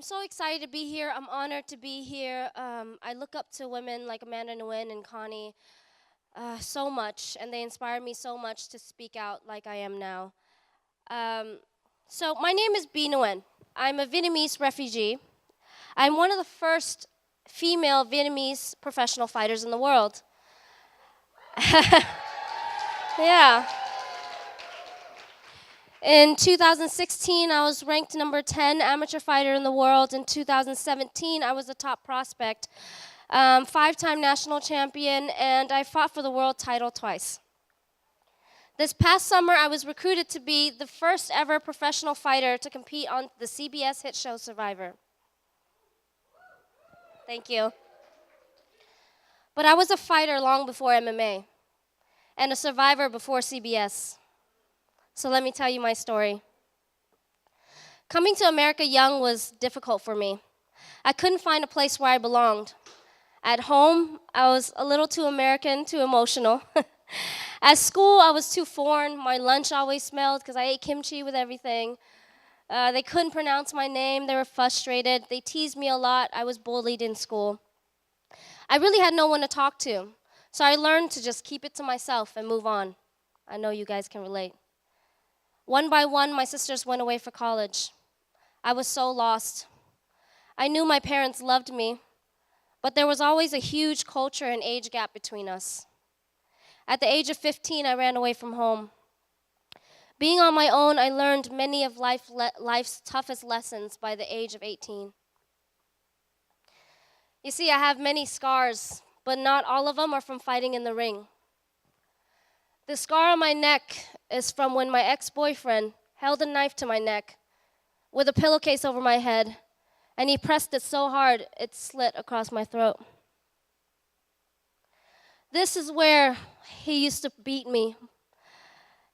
so excited to be here. I'm honored to be here. I look up to women like Amanda Nguyen and Connie so much, and they inspire me so much to speak out like I am now. So my name is B. Nguyen. I'm a Vietnamese refugee. I'm one of the first female Vietnamese professional fighters in the world. Yeah. In 2016, I was ranked number 10 amateur fighter in the world. In 2017, I was the top prospect, five-time national champion, and I fought for the world title twice. This past summer, I was recruited to be the first ever professional fighter to compete on the CBS hit show Survivor. Thank you. But I was a fighter long before MMA, and a survivor before CBS. So let me tell you my story. Coming to America young was difficult for me. I couldn't find a place where I belonged. At home, I was a little too American, too emotional. At school, I was too foreign. My lunch always smelled because I ate kimchi with everything. They couldn't pronounce my name. They were frustrated. They teased me a lot. I was bullied in school. I really had no one to talk to. So I learned to just keep it to myself and move on. I know you guys can relate. One by one, my sisters went away for college. I was so lost. I knew my parents loved me, but there was always a huge culture and age gap between us. At the age of 15, I ran away from home. Being on my own, I learned many of life's toughest lessons by the age of 18. You see, I have many scars, but not all of them are from fighting in the ring. The scar on my neck is from when my ex-boyfriend held a knife to my neck with a pillowcase over my head, and he pressed it so hard it slit across my throat. This is where he used to beat me.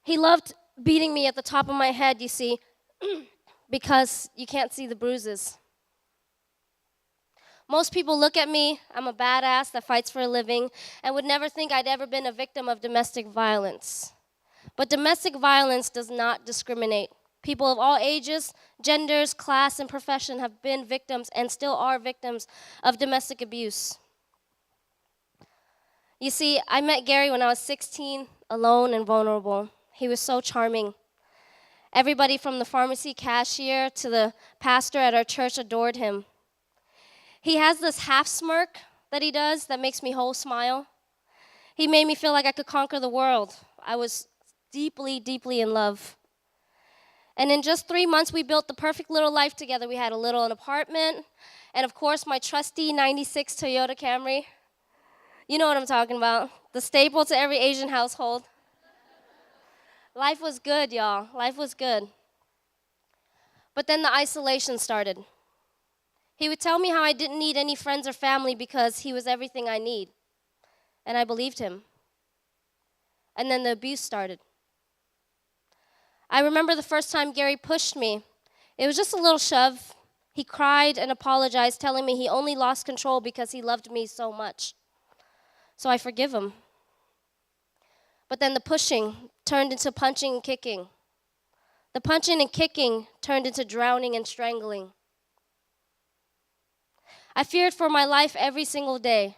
He loved beating me at the top of my head, you see, because you can't see the bruises. Most people look at me, I'm a badass that fights for a living, and would never think I'd ever been a victim of domestic violence. But domestic violence does not discriminate. People of all ages, genders, class, and profession have been victims and still are victims of domestic abuse. You see, I met Gary when I was 16, alone and vulnerable. He was so charming. Everybody from the pharmacy cashier to the pastor at our church adored him. He has this half smirk that he does that makes me whole smile. He made me feel like I could conquer the world. I was deeply, deeply in love. And in just 3 months, we built the perfect little life together. We had an apartment, and of course, my trusty 96 Toyota Camry. You know what I'm talking about. The staple to every Asian household. Life was good, y'all. Life was good. But then the isolation started. He would tell me how I didn't need any friends or family because he was everything I need. And I believed him. And then the abuse started. I remember the first time Gary pushed me. It was just a little shove. He cried and apologized, telling me he only lost control because he loved me so much. So I forgive him. But then the pushing turned into punching and kicking. The punching and kicking turned into drowning and strangling. I feared for my life every single day,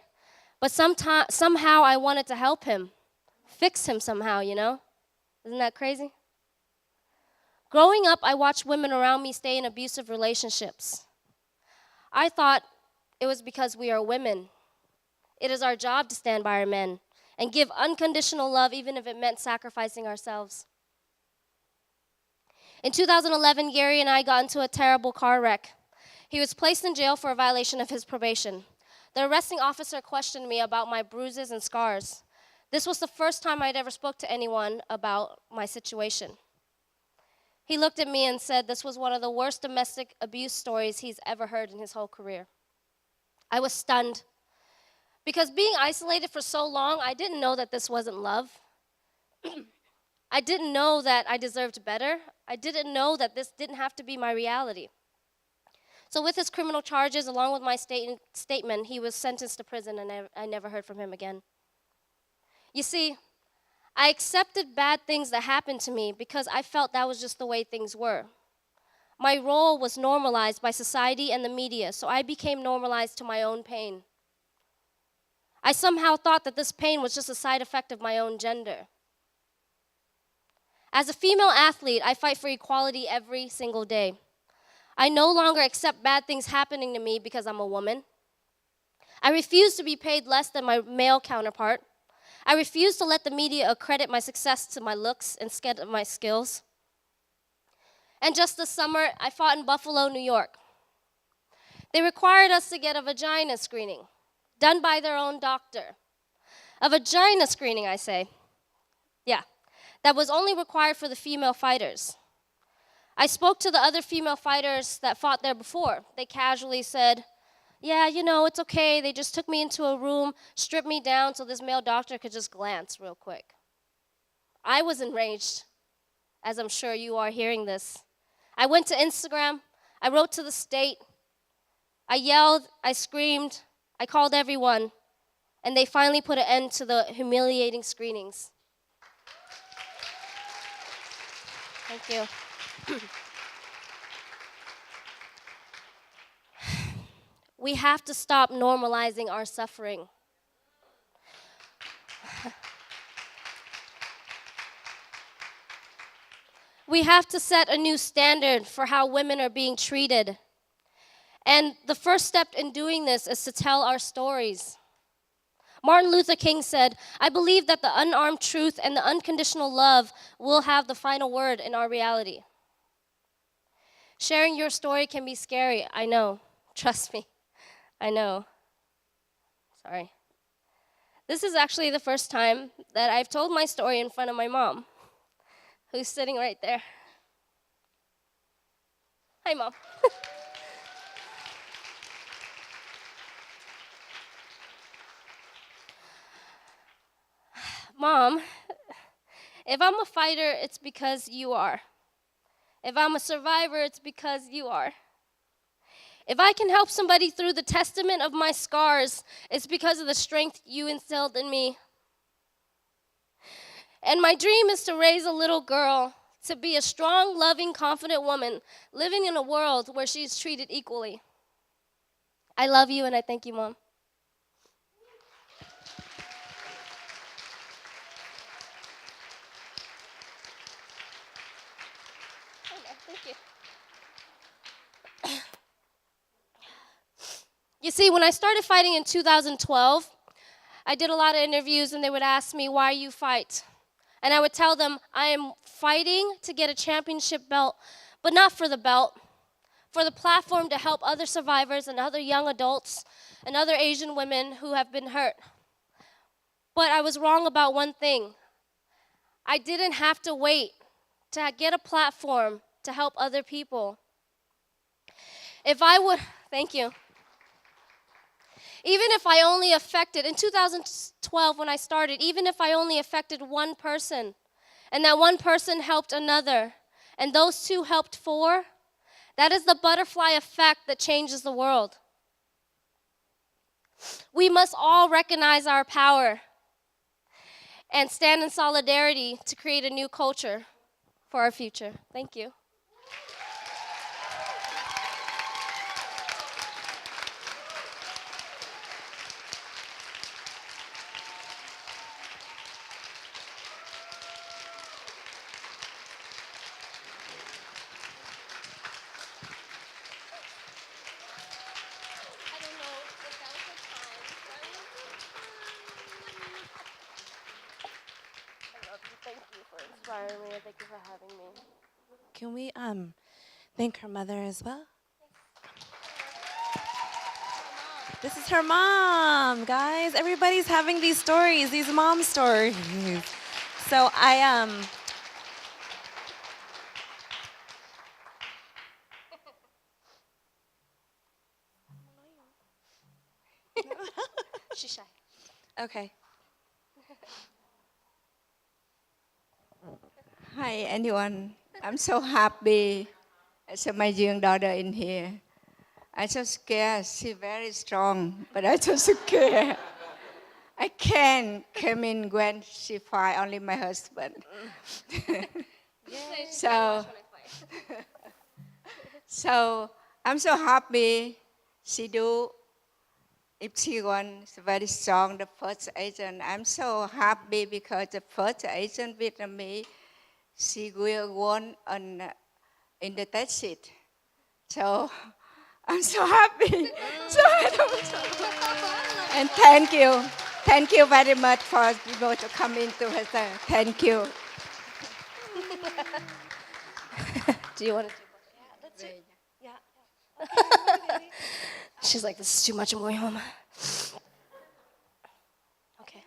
but somehow I wanted to help him, fix him somehow, you know? Isn't that crazy? Growing up, I watched women around me stay in abusive relationships. I thought it was because we are women. It is our job to stand by our men and give unconditional love even if it meant sacrificing ourselves. In 2011, Gary and I got into a terrible car wreck. He was placed in jail for a violation of his probation. The arresting officer questioned me about my bruises and scars. This was the first time I'd ever spoke to anyone about my situation. He looked at me and said this was one of the worst domestic abuse stories he's ever heard in his whole career. I was stunned. Because being isolated for so long, I didn't know that this wasn't love. I didn't know that I deserved better. I didn't know that this didn't have to be my reality. So with his criminal charges, along with my statement, he was sentenced to prison, and I never heard from him again. You see, I accepted bad things that happened to me because I felt that was just the way things were. My role was normalized by society and the media, so I became normalized to my own pain. I somehow thought that this pain was just a side effect of my own gender. As a female athlete, I fight for equality every single day. I no longer accept bad things happening to me because I'm a woman. I refuse to be paid less than my male counterpart. I refuse to let the media accredit my success to my looks instead of my skills. And just this summer, I fought in Buffalo, New York. They required us to get a vagina screening, done by their own doctor. A vagina screening, I say. Yeah, that was only required for the female fighters. I spoke to the other female fighters that fought there before. They casually said, yeah, it's okay. They just took me into a room, stripped me down so this male doctor could just glance real quick. I was enraged, as I'm sure you are hearing this. I went to Instagram. I wrote to the state. I yelled. I screamed. I called everyone. And they finally put an end to the humiliating screenings. Thank you. We have to stop normalizing our suffering. We have to set a new standard for how women are being treated. And the first step in doing this is to tell our stories. Martin Luther King said, I believe that the unarmed truth and the unconditional love will have the final word in our reality. Sharing your story can be scary, I know. Trust me, I know. Sorry. This is actually the first time that I've told my story in front of my mom, who's sitting right there. Hi, Mom. Mom, if I'm a fighter, it's because you are. If I'm a survivor, it's because you are. If I can help somebody through the testament of my scars, it's because of the strength you instilled in me. And my dream is to raise a little girl to be a strong, loving, confident woman living in a world where she's treated equally. I love you and I thank you, Mom. Thank you. You see, when I started fighting in 2012, I did a lot of interviews and they would ask me, why you fight? And I would tell them, I am fighting to get a championship belt, but not for the belt, for the platform to help other survivors and other young adults and other Asian women who have been hurt. But I was wrong about one thing. I didn't have to wait to get a platform to help other people. Thank you. Even if I only affected, in 2012 when I started, even if I only affected one person, and that one person helped another, and those two helped four, that is the butterfly effect that changes the world. We must all recognize our power and stand in solidarity to create a new culture for our future. Thank you. Thank you for inspiring me and thank you for having me. Can we thank her mother as well? This is her mom, guys. Everybody's having these stories, these mom stories. So She's shy. Okay. Hi, anyone. I'm so happy. I saw my young daughter in here. I'm so scared. She's very strong, but I'm so scared. I can't come in when she fight, only my husband. So, So I'm so happy she do. If she wants very strong, the first agent, I'm so happy because the first agent Vietnamese, she will won on in the test sheet. So I'm so happy. So and thank you very much for people to come into her. Thank you. Do you want to do both? Yeah. She's like, this is too much. I'm going home. Okay.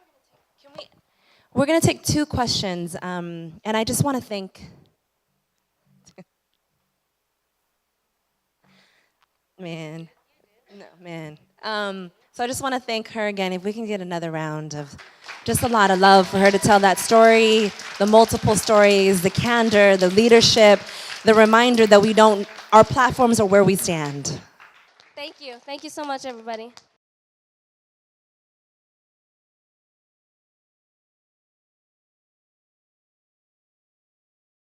We're going to take 2 questions, and I just want to thank... Man. No, man. So I just want to thank her again. If we can get another round of just a lot of love for her to tell that story, the multiple stories, the candor, the leadership, the reminder that our platforms are where we stand. Thank you. Thank you so much, everybody.